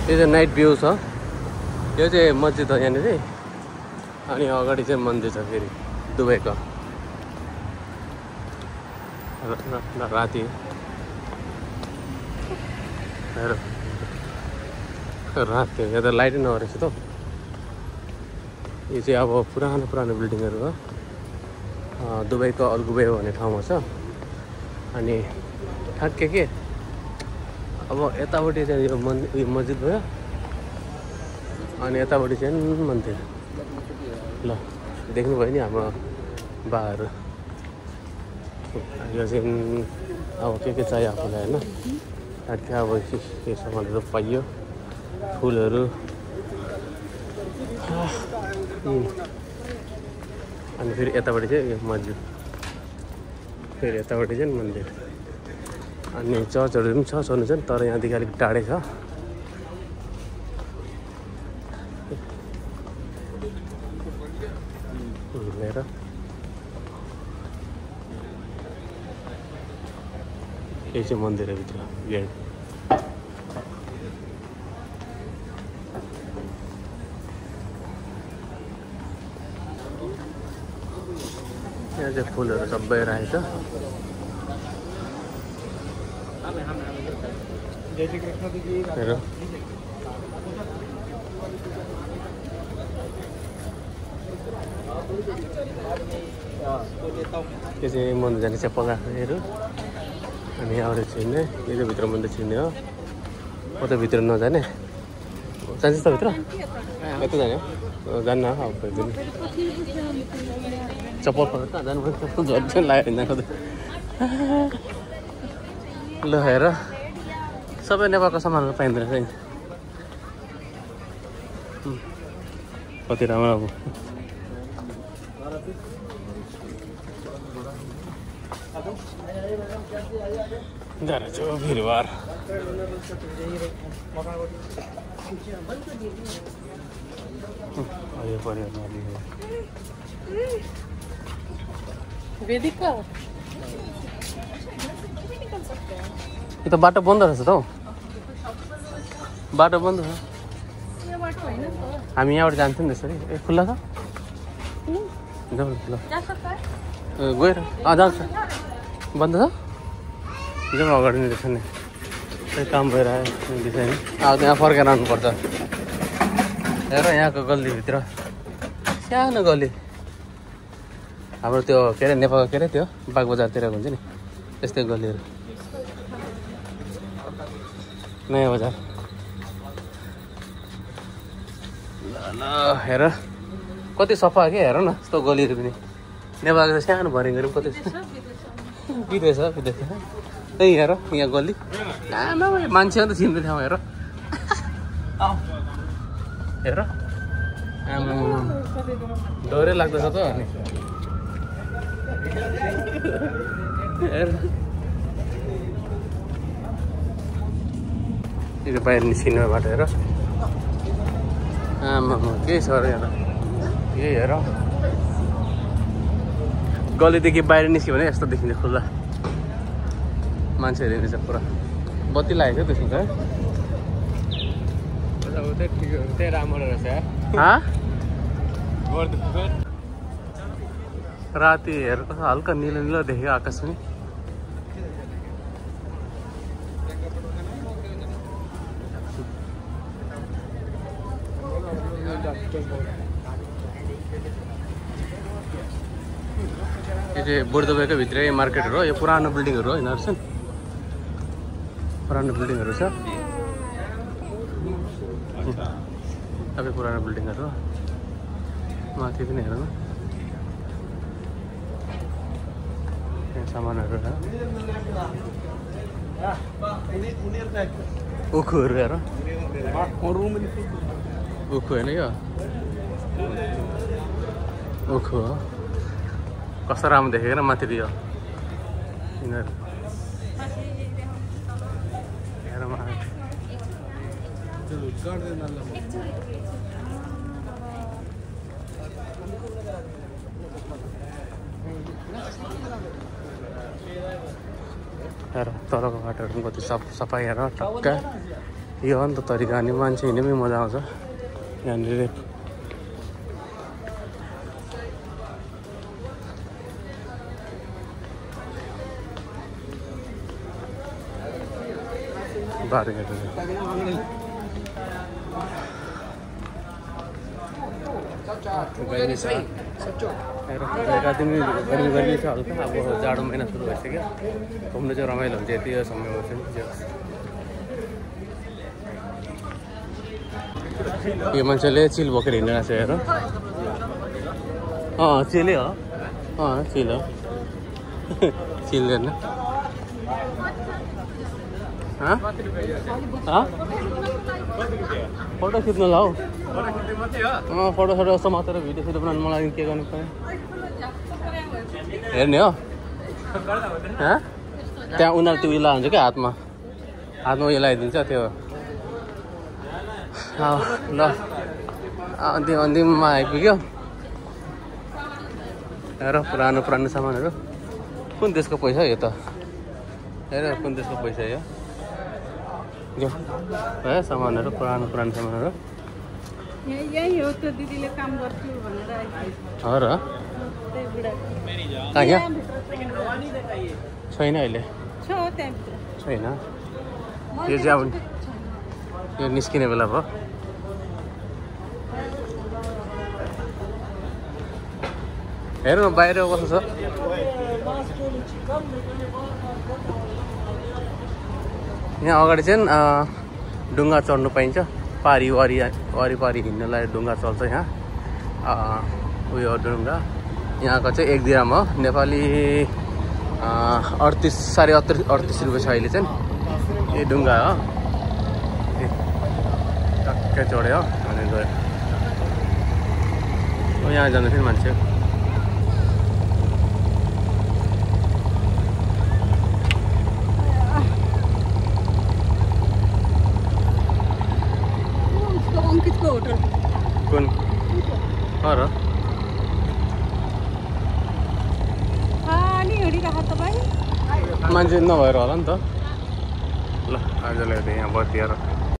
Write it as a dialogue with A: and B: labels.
A: यो चाहिँ night view छ। यो चाहिँ मस्जिद हो यहाँनिर अनि अगाडि चाहिँ मन्दिर छ फेरि दुबईको राति राति यहाँ त लाइटै नरहेछ त। यो चाहिँ अब पुरानो बिल्डिङहरू हो। दुबईको अलगुबे भन्ने ठाउँमा छ। अनि ठ्याक्कै के अब यतापट्टि चाहिँ यो मस्जिद भयो अनि यतापट्टि चाहिँ मन्दिर। ल देख्नुभयो नि हाम्रो बाहरू। यो चाहिँ अब के चाहियो आफूलाई होइन ठ्याक्कै अब के सामानहरू पाइयो फुलहरू। अनि फेरि यतापट्टि चाहिँ यो मस्जिद फेरि यतापट्टि चाहिँ मन्दिर अनि चर्चहरू पनि छ छनु चाहिँ तर यहाँदेखि अलिक टाढै छ। हेर यही चाहिँ मन्दिरभित्र गेट। यहाँ चाहिँ फुलहरू सबै राखेको छ। हेर यो चाहिँ मन्दिर जाने चाहिँ पगाहरू अनि अरू छिर्ने यो चाहिँ भित्र मन्दिर छिर्ने हो। म त भित्र नजाने जान्छ त भित्र यता जाने हो जान्न अब चप्पल कहाँ जानु पर्छ झन् लाग्यो हिँड्दाको त। ल हेर सबै नेपालको सामानहरू पाइँदो रहेछ नि कति राम्रो। अब जान्छ भिडभाड यो पर्यो
B: वेदिका
A: यो त बाटो बन्द रहेछ त हौ। बाटो बन्द छ। हामी यहाँबाट जान्थ्यौँ नि त्यसरी। ए खुल्ला छ जाउँ ल गएर जान्छ बन्द छ जाउँ अगाडि नै रहेछ नि त्यही काम भइरहेको डिजाइन। अब त्यहाँ फर्केर आउनुपर्छ। हेर यहाँको गल्लीभित्र सानो गल्ली हाम्रो त्यो के अरे नेपालको के अरे त्यो बागबजारतिर हुन्छ नि त्यस्तै गल्लीहरू। नयाँ बजार ल हेर कति सफा के हेर न यस्तो गल्लीहरू पनि। नेपालको त सानो भरिङहरू कति विदेश त्यही हेर यहाँ गल्ली आमा मान्छे त चिन्ने ठाउँ हेर हेर आमा डरै लाग्दछ त अनि हेर यो बाहिर निस्किने बाटो हेर आमा के छ र यहाँ यही हेर गल्लीदेखि बाहिर निस्क्यो भने यस्तो देखिन्छ खुल्ला मान्छेहरू हिँड्छ पुरा। बत्ती लागेको छ त्यसमा त त्यही राम्रो रहेछ राति हेर कस्तो हल्का निलो निलो देख्यो आकाश पनि। यो चाहिँ बुढ्दोबाईको भित्रै मार्केटहरू हो। यो पुरानो बिल्डिङहरू हो यिनीहरू छन् पुरानो बिल्डिङहरू छ सबै पुरानो बिल्डिङहरू हो। माथि पनि हेर्नु यहाँ सामानहरू उखुहरू हेर उखु होइन यो उखु हो। कस्तो राम्रो देखेको न माथि यो यिनीहरू हेर तलको बाटोहरू पनि कति सफाइ हेर टक्का यो हो नि त तरिका अनि मान्छे हिँड्ने पनि मजा आउँछ यहाँनिर बाटो गर्मी छ गर्मी छ हल्का अब जाडो महिना सुरु भइसक्यो घुम्नु चाहिँ रमाइलो हुन्छ यति यो समयमा चाहिँ यो मान्छेले चिल बोकेर हिँडिरहेको छ हेर चिलै हो चिल हो चिल हेर्न फोटो खिच्नु ल हौ फोटो सोटो जस्तो मात्र भिडियो सिडियो बनाउनु मलाई के गर्नु पर्यो हेर्ने हो त्यहाँ उनीहरू त्यो उयो हुन्छ क्या हातमा उयो लगाइदिन्छ त्यो ल अन्तिममा आइपुग्यो हेर पुरानो सामानहरू कुन देशको पैसा यो त हेर कुन देशको पैसा यो है सामानहरू पुरानो सामानहरू
B: यही हो त दिदीले काम गर्छु भनेर
A: हो र छैन अहिले छैन यो चाहिँ अब यो निस्किने बेला भयो हेर्नु बाहिर कस्तो छ यहाँ अगाडि चाहिँ डुङ्गा चढ्नु पाइन्छ वारिपारि हिँड्नलाई डुङ्गा चल्छ यहाँ उयो डुङ्गा यहाँको चाहिँ 1 दिराम हो नेपाली 38 रुपियाँ छ अहिले चाहिँ यो डुङ्गा हो टक्कै चढ्यो अनि गयो यहाँ जानु थियो मान्छे कुन र मान्छे नभएर होला नि त ल आजलाई त यहाँ बत्ती